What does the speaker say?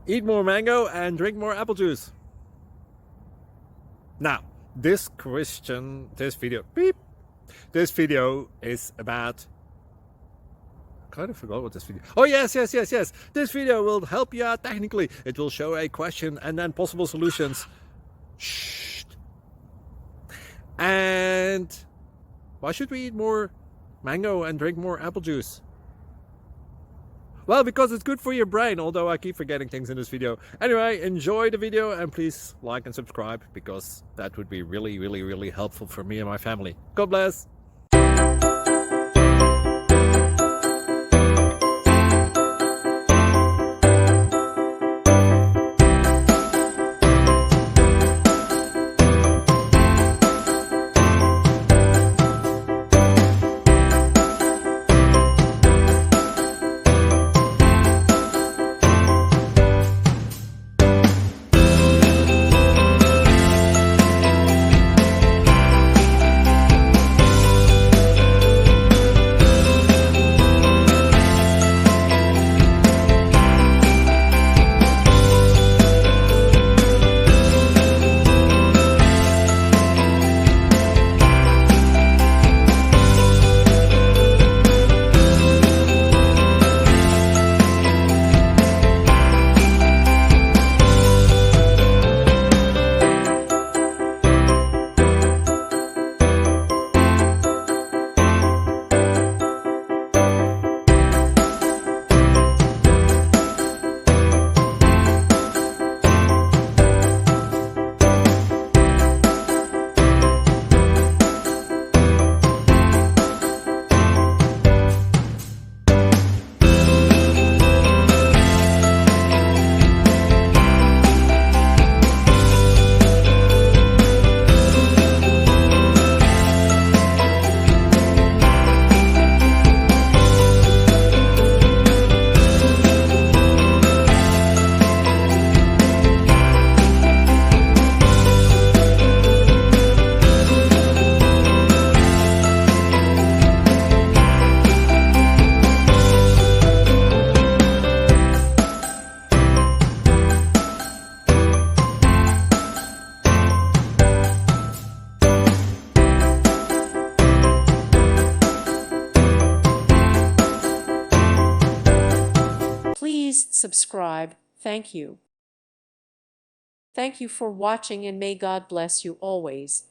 Eat more mango and drink more apple juice. Now, this video is about, I kind of forgot what this video. Oh, yes. This video will help you out technically. It will show a question and then possible solutions. Shh. And why should we eat more mango and drink more apple juice? Well, because it's good for your brain, although I keep forgetting things in this video. Anyway, enjoy the video and please like and subscribe, because that would be really helpful for me and my family. God bless. Please subscribe. Thank you. Thank you for watching, and may God bless you always.